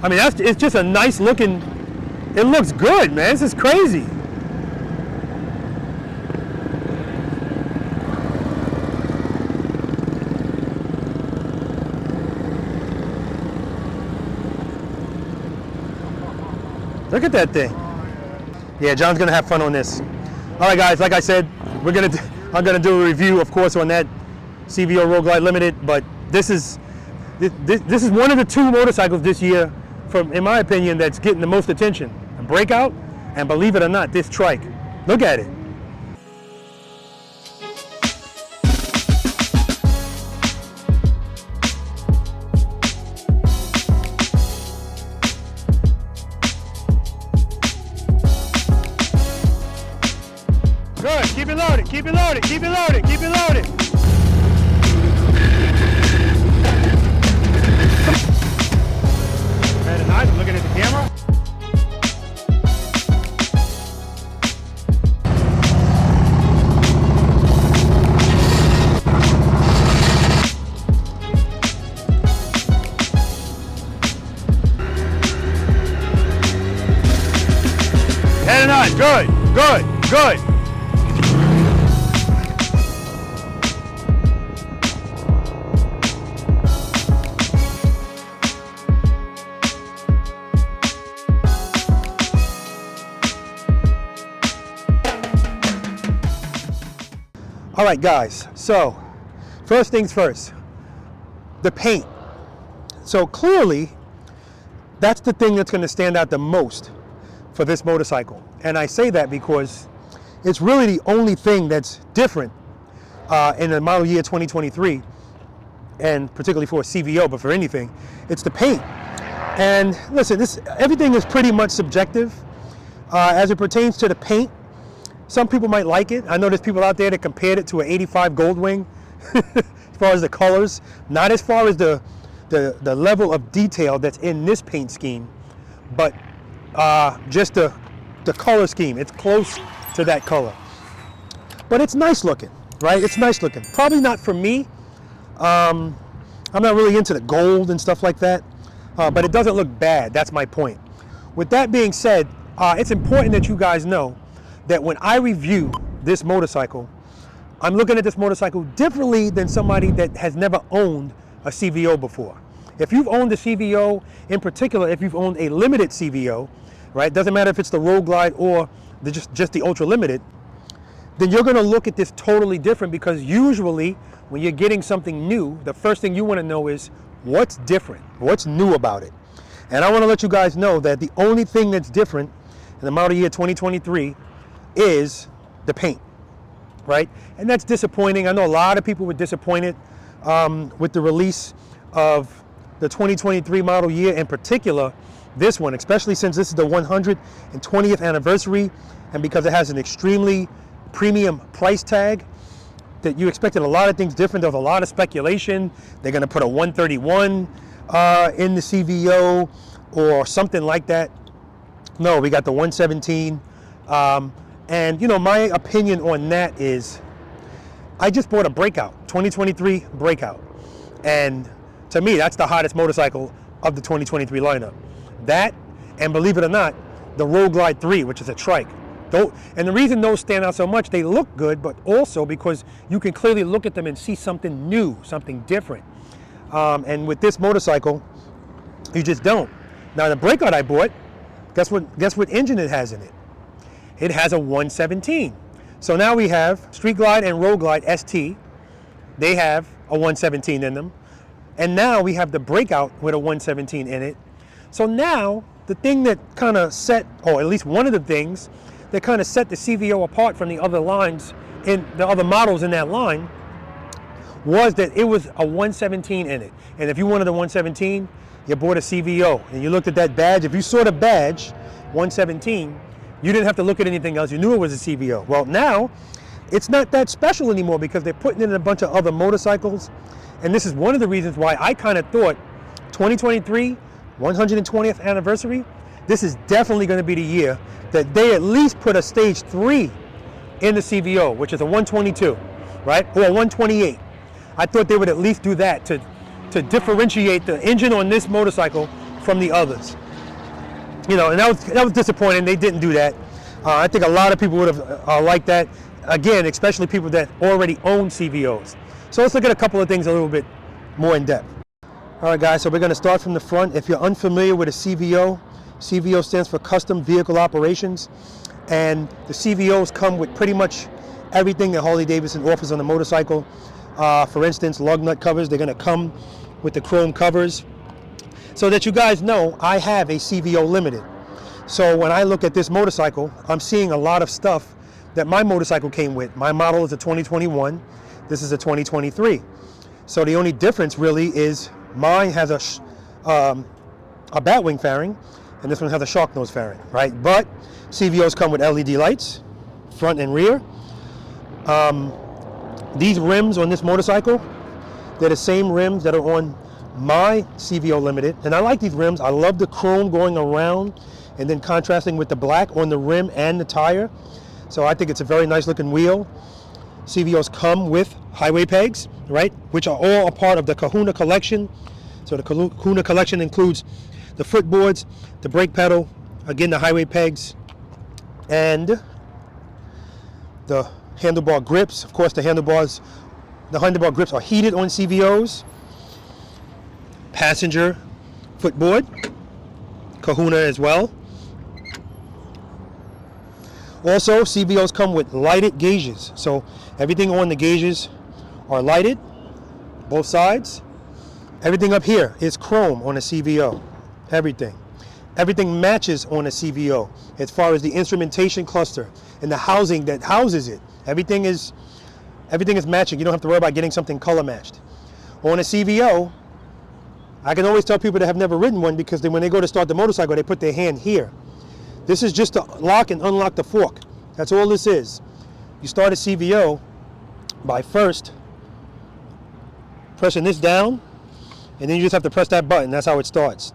I mean, it's just a nice looking, it looks good, man. This is crazy. Look at that thing. Yeah, John's gonna have fun on this. All right, guys, like I said, I'm gonna do a review, of course, on that CVO Road Glide Limited, but this is one of the two motorcycles this year, in my opinion, that's getting the most attention. A Breakout, and believe it or not, this Trike. Look at it. Good, keep it loaded, keep it loaded, keep it loaded, keep it loaded. Very nice, I'm looking at the camera. Very nice, good, good, good. All right, guys, so first things first, the paint. So clearly, that's the thing that's going to stand out the most for this motorcycle. And I say that because it's really the only thing that's different in the model year 2023, and particularly for a CVO, but for anything, it's the paint. And listen, everything is pretty much subjective as it pertains to the paint. Some people might like it. I know there's people out there that compared it to an 85 Goldwing as far as the colors, not as far as the level of detail that's in this paint scheme, but just the color scheme. It's close to that color. But it's nice looking, right? It's nice looking. Probably not for me. I'm not really into the gold and stuff like that, but it doesn't look bad. That's my point. With that being said, it's important that you guys know that when I review this motorcycle, I'm looking at this motorcycle differently than somebody that has never owned a CVO before. If you've owned a CVO, in particular, if you've owned a limited CVO, right, doesn't matter if it's the Road Glide or just the Ultra Limited, then you're gonna look at this totally different, because usually when you're getting something new, the first thing you wanna know is what's different, what's new about it. And I wanna let you guys know that the only thing that's different in the model year 2023 is the paint, right? And that's disappointing. I know a lot of people were disappointed with the release of the 2023 model year, in particular this one, especially since this is the 120th anniversary, and because it has an extremely premium price tag, that you expected a lot of things different. There was a lot of speculation. They're gonna put a 131 in the CVO or something like that. No, we got the 117. And you know, my opinion on that is, I just bought a Breakout, 2023 Breakout. And to me, that's the hottest motorcycle of the 2023 lineup. That, and believe it or not, the Road Glide 3, which is a Trike. And the reason those stand out so much, they look good, but also because you can clearly look at them and see something new, something different. And with this motorcycle, you just don't. Now the Breakout I bought, guess what engine it has in it? It has a 117. So now we have Street Glide and Road Glide ST. They have a 117 in them. And now we have the Breakout with a 117 in it. So now the thing that kind of set, or at least one of the things that kind of set the CVO apart from the other lines, in the other models in that line, was that it was a 117 in it. And if you wanted a 117, you bought a CVO. And you looked at that badge. If you saw the badge, 117, you didn't have to look at anything else. You knew it was a CVO. Well, now it's not that special anymore, because they're putting in a bunch of other motorcycles. And this is one of the reasons why I kind of thought 2023, 120th anniversary, this is definitely going to be the year that they at least put a stage 3 in the CVO, which is a 122, right? Or a 128. I thought they would at least do that to differentiate the engine on this motorcycle from the others. You know, and that was disappointing. They didn't do that. I think a lot of people would have liked that. Again, especially people that already own CVOs. So let's look at a couple of things a little bit more in depth. All right, guys, so we're going to start from the front. If you're unfamiliar with a CVO, CVO stands for Custom Vehicle Operations. And the CVOs come with pretty much everything that Harley-Davidson offers on a motorcycle. For instance, lug nut covers, they're going to come with the chrome covers. So that you guys know, I have a CVO Limited. So when I look at this motorcycle, I'm seeing a lot of stuff that my motorcycle came with. My model is a 2021, this is a 2023. So the only difference really is mine has a batwing fairing, and this one has a shark nose fairing, right? But CVOs come with LED lights, front and rear. These rims on this motorcycle, they're the same rims that are on my CVO Limited, and I like these rims. I love the chrome going around and then contrasting with the black on the rim and the tire. So I think it's a very nice looking wheel. CVOs come with highway pegs, right, which are all a part of the Kahuna collection. So the Kahuna collection includes the footboards, the brake pedal, again the highway pegs, and the handlebar grips. Of course, the handlebar grips are heated on CVOs. Passenger footboard, Kahuna as well. Also, CVOs come with lighted gauges. So everything on the gauges are lighted, both sides. Everything up here is chrome on a CVO. Everything. Everything matches on a CVO as far as the instrumentation cluster and the housing that houses it. Everything is matching. You don't have to worry about getting something color matched. On a CVO, I can always tell people that have never ridden one, because when they go to start the motorcycle, they put their hand here. This is just to lock and unlock the fork. That's all this is. You start a CVO by first pressing this down, and then you just have to press that button. That's how it starts.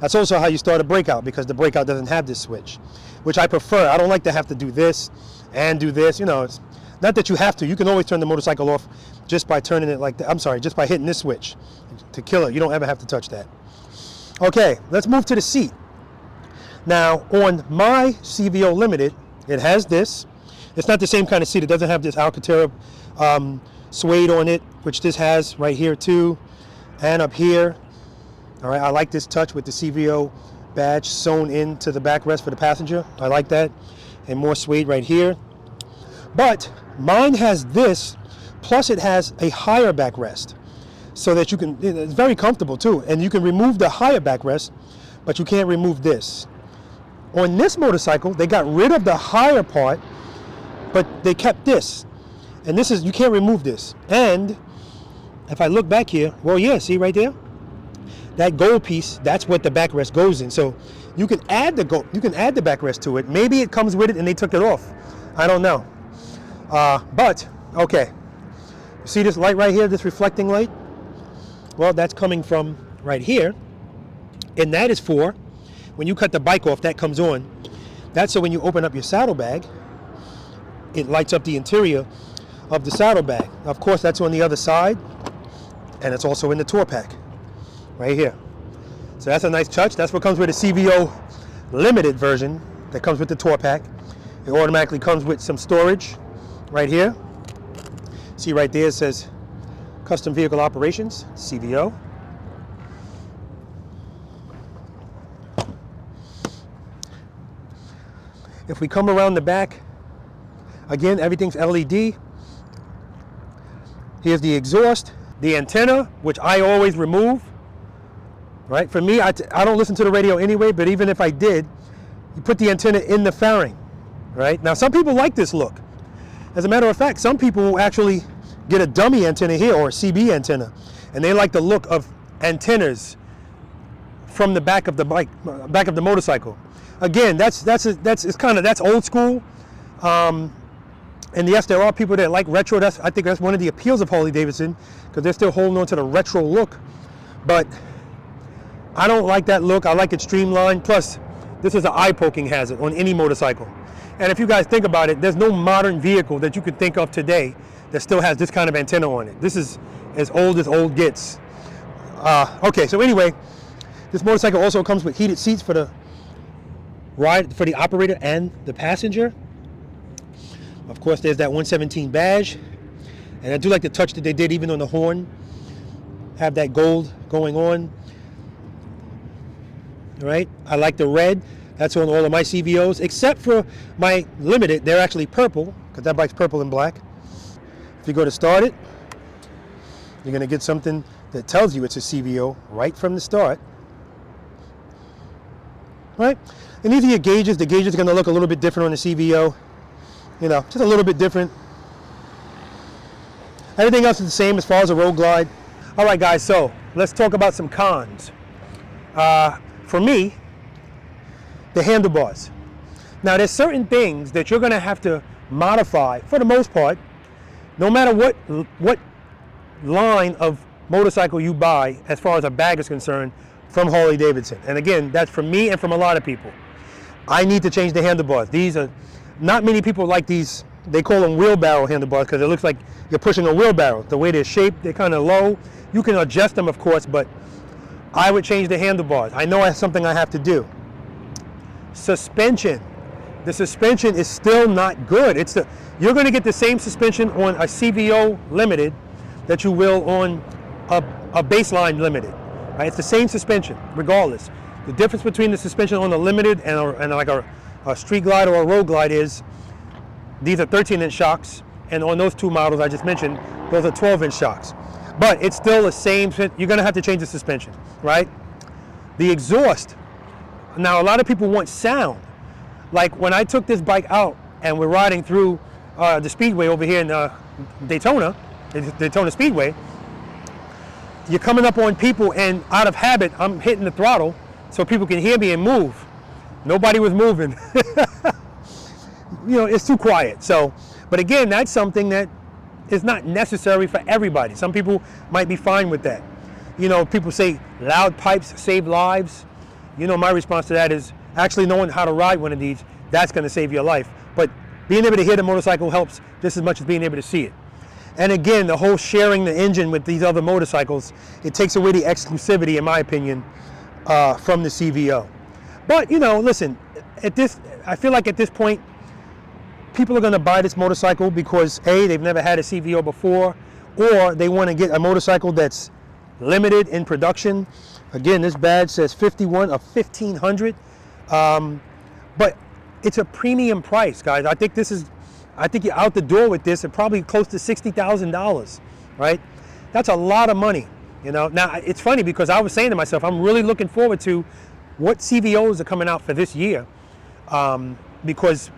That's also how you start a breakout, because the breakout doesn't have this switch, which I prefer. I don't like to have to do this and do this. You know, it's not that you have to. You can always turn the motorcycle off just by turning it like that. I'm sorry, just by hitting this switch to kill it. You don't ever have to touch that. Okay, let's move to the seat. Now, on my CVO Limited, it has this. It's not the same kind of seat. It doesn't have this Alcantara suede on it, which this has right here too, and up here. All right, I like this touch with the CVO badge sewn into the backrest for the passenger. I like that. And more suede right here. But mine has this, plus it has a higher backrest, so that you can, it's very comfortable too. And you can remove the higher backrest, but you can't remove this. On this motorcycle, they got rid of the higher part, but they kept this. And this is, you can't remove this. And if I look back here, well, yeah, see right there? That gold piece, that's what the backrest goes in. So you can add the backrest to it. Maybe it comes with it and they took it off. I don't know. But, okay. See this light right here, this reflecting light? Well, that's coming from right here. And that is for, when you cut the bike off, that comes on. That's so when you open up your saddlebag, it lights up the interior of the saddlebag. Of course, that's on the other side, and it's also in the tour pack, right here. So that's a nice touch. That's what comes with a CVO Limited version that comes with the tour pack. It automatically comes with some storage right here. See right there, it says Custom Vehicle Operations, CVO. If we come around the back, again, everything's LED. Here's the exhaust, the antenna, which I always remove. Right? For me, I don't listen to the radio anyway, but even if I did, you put the antenna in the fairing. Right? Now, some people like this look. As a matter of fact, some people will actually get a dummy antenna here, or a CB antenna, and they like the look of antennas from the back of the bike, back of the motorcycle. Again, that's old school. And yes, there are people that like retro. I think that's one of the appeals of Harley-Davidson, because they're still holding on to the retro look. But I don't like that look. I like it streamlined. Plus, this is an eye-poking hazard on any motorcycle. And if you guys think about it, there's no modern vehicle that you could think of today that still has this kind of antenna on it. This is as old gets. Okay, so anyway, This motorcycle also comes with heated seats for the operator and the passenger. Of course, there's that 117 badge. And I do like the touch that they did even on the horn. Have that gold going on. All right, I like the red. That's on all of my CVOs, except for my Limited. They're actually purple, because that bike's purple and black. If you go to start it, you're gonna get something that tells you it's a CVO right from the start. Right? And these are your gauges. The gauges are gonna look a little bit different on the CVO. You know, just a little bit different. Everything else is the same as far as a road glide. All right, guys, so let's talk about some cons. For me, the handlebars. Now, there's certain things that you're gonna have to modify, for the most part, no matter what line of motorcycle you buy, as far as a bag is concerned, from Harley Davidson. And again, that's from me and from a lot of people. I need to change the handlebars. These are, not many people like these, they call them wheelbarrow handlebars because it looks like you're pushing a wheelbarrow. The way they're shaped, they're kind of low. You can adjust them, of course, but I would change the handlebars. I know that's something I have to do. Suspension. The suspension is still not good. You're going to get the same suspension on a CVO Limited that you will on a baseline Limited. Right? It's the same suspension, regardless. The difference between the suspension on a Limited and like a street glide or a road glide is these are 13-inch shocks, and on those two models I just mentioned, those are 12-inch shocks. But it's still the same. You're going to have to change the suspension, right? The exhaust. Now, a lot of people want sound. Like when I took this bike out and we're riding through the speedway over here in Daytona Speedway, you're coming up on people, and out of habit, I'm hitting the throttle so people can hear me and move. Nobody was moving. You know, it's too quiet. So, but again, that's something that is not necessary for everybody. Some people might be fine with that. You know, people say loud pipes save lives. You know, my response to that is actually knowing how to ride one of these, that's going to save your life. But being able to hear the motorcycle helps just as much as being able to see it. And again, the whole sharing the engine with these other motorcycles, it takes away the exclusivity, in my opinion, from the CVO. But, you know, listen, I feel like at this point, people are going to buy this motorcycle because A, they've never had a CVO before, or they want to get a motorcycle that's limited in production. Again, this badge says 51 of 1,500, but it's a premium price, guys. I think you're out the door with this at probably close to $60,000, right? That's a lot of money, you know. Now, it's funny because I was saying to myself, I'm really looking forward to what CVOs are coming out for this year, because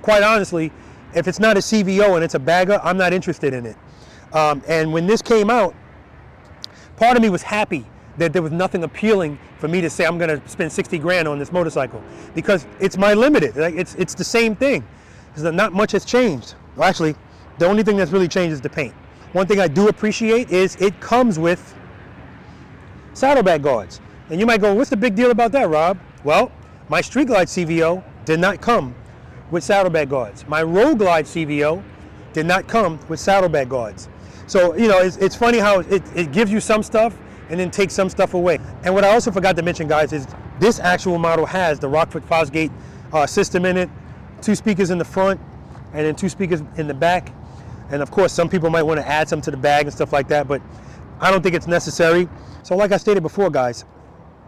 quite honestly, if it's not a CVO and it's a bagger, I'm not interested in it. And when this came out, part of me was happy that there was nothing appealing for me to say I'm going to spend 60 grand on this motorcycle, because it's my Limited. Like it's the same thing. Not much has changed. Well, actually, the only thing that's really changed is the paint. One thing I do appreciate is it comes with saddlebag guards. And you might go, what's the big deal about that, Rob? Well, my Street Glide CVO did not come with saddlebag guards. My Road Glide CVO did not come with saddlebag guards. So, you know, it's funny how it gives you some stuff and then takes some stuff away. And what I also forgot to mention, guys, is this actual model has the Rockford Fosgate system in it, 2 speakers in the front, and then 2 speakers in the back. And of course, some people might want to add some to the bag and stuff like that, but I don't think it's necessary. So like I stated before, guys,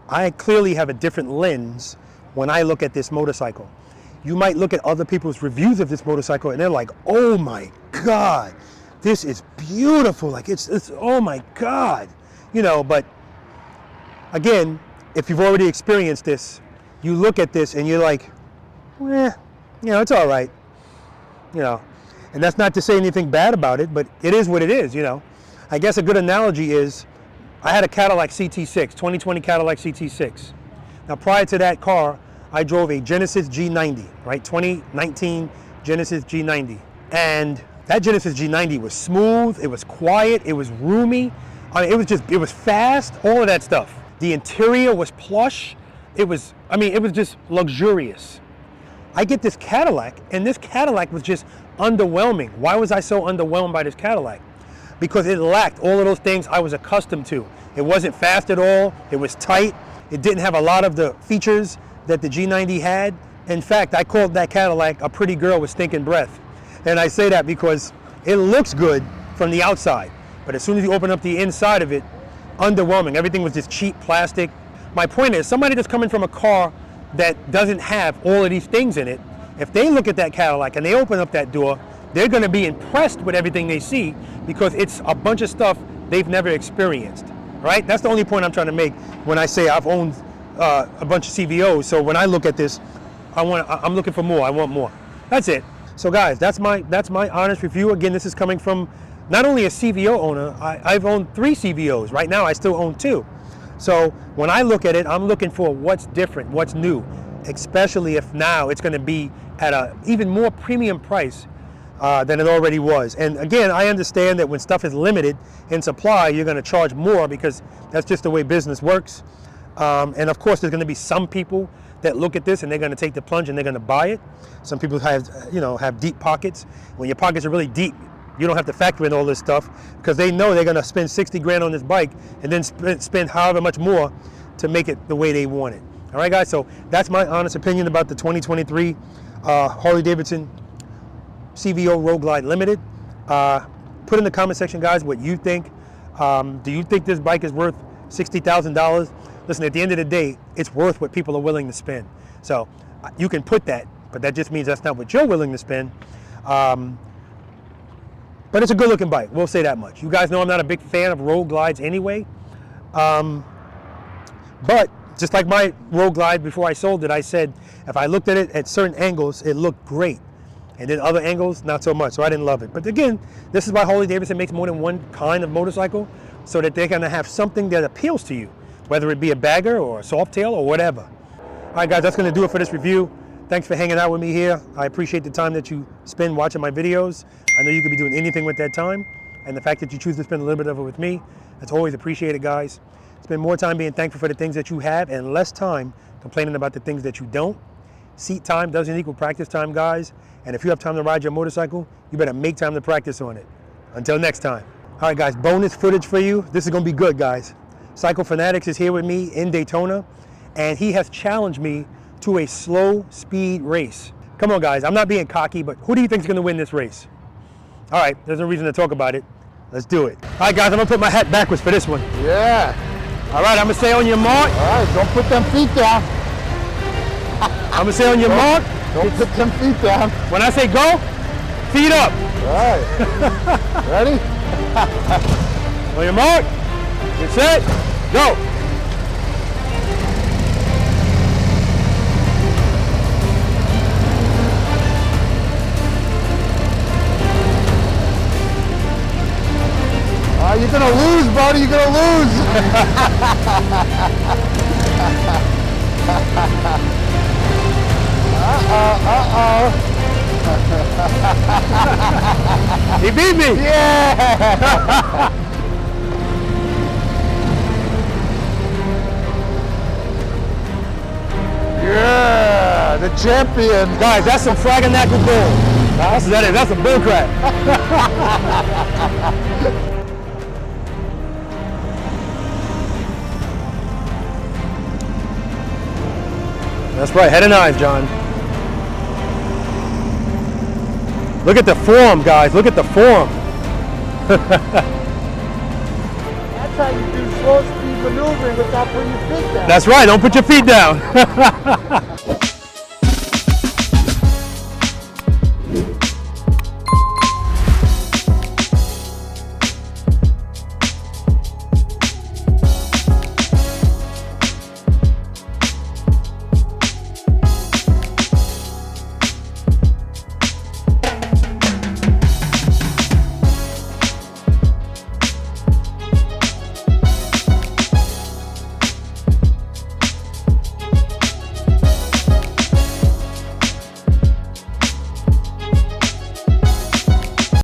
I clearly have a different lens when I look at this motorcycle. You might look at other people's reviews of this motorcycle and they're like, oh my God, this is beautiful. Like it's oh my God, you know, but again, if you've already experienced this, you look at this and you're like, you know, it's all right, you know, and that's not to say anything bad about it, but it is what it is, you know. I guess a good analogy is I had a Cadillac CT6, 2020 Cadillac CT6. Now, prior to that car, I drove a Genesis G90, right? 2019 Genesis G90. And that Genesis G90 was smooth, it was quiet, it was roomy. I mean, it was fast, all of that stuff. The interior was plush. It was just luxurious. I get this Cadillac, and this Cadillac was just underwhelming. Why was I so underwhelmed by this Cadillac? Because it lacked all of those things I was accustomed to. It wasn't fast at all, it was tight, It didn't have a lot of the features that the G90 had. In fact, I called that Cadillac a pretty girl with stinking breath. And I say that because it looks good from the outside, but as soon as you open up the inside of it, underwhelming. Everything was just cheap plastic. My point is, somebody that's coming from a car that doesn't have all of these things in it, if they look at that Cadillac and they open up that door, they're going to be impressed with everything they see because it's a bunch of stuff they've never experienced, right? That's the only point I'm trying to make when I say I've owned a bunch of CVOs. So when I look at this, I'm looking for more. I want more. That's it. So guys, that's my honest review. Again, this is coming from not only a CVO owner. I've owned 3 CVOs. Right now, I still own 2. So when I look at it, I'm looking for what's different, what's new, especially if now it's going to be at a even more premium price than it already was. And again, I understand that when stuff is limited in supply, you're going to charge more because that's just the way business works. And of course, there's going to be some people that look at this and they're going to take the plunge and they're going to buy it. Some people have deep pockets. When your pockets are really deep, you don't have to factor in all this stuff because they know they're going to spend 60 grand on this bike and then spend however much more to make it the way they want it. All right, guys, so that's my honest opinion about the 2023 Harley Davidson CVO Road Glide Limited. Put in the comment section, guys, what you think. Do you think this bike is worth $60,000? Listen, at the end of the day, it's worth what people are willing to spend. So you can put that, but that just means that's not what you're willing to spend. But it's a good looking bike, we'll say that much. You guys know I'm not a big fan of road glides anyway. But just like my road glide before I sold it, I said if I looked at it at certain angles, it looked great. And then other angles, not so much, so I didn't love it. But again, this is why Harley Davidson makes more than one kind of motorcycle, so that they're gonna have something that appeals to you, whether it be a bagger or a Softail or whatever. All right, guys, that's gonna do it for this review. Thanks for hanging out with me here. I appreciate the time that you spend watching my videos. I know you could be doing anything with that time, and the fact that you choose to spend a little bit of it with me, that's always appreciated, guys. Spend more time being thankful for the things that you have and less time complaining about the things that you don't. Seat time doesn't equal practice time, guys. And if you have time to ride your motorcycle, you better make time to practice on it. Until next time. All right, guys, bonus footage for you. This is gonna be good, guys. Cyclefanatix is here with me in Daytona, and he has challenged me to a slow speed race. Come on, guys, I'm not being cocky, but who do you think is gonna win this race? All right, there's no reason to talk about it. Let's do it. All right, guys, I'm gonna put my hat backwards for this one. Yeah. All right, I'm gonna say on your mark. All right, don't put them feet down. I'm gonna say on your mark. Don't put them feet down. When I say go, feet up. All right. Ready? On your mark, get set, go. You're gonna lose, buddy. You're gonna lose. He beat me. Yeah. Yeah, the champion. Guys, that's some Fraganackle bull. That's some bull crap. That's right, head and eyes, John. Look at the form, guys. Look at the form. That's how you do slow speed maneuvering without putting your feet down. That's right, don't put your feet down.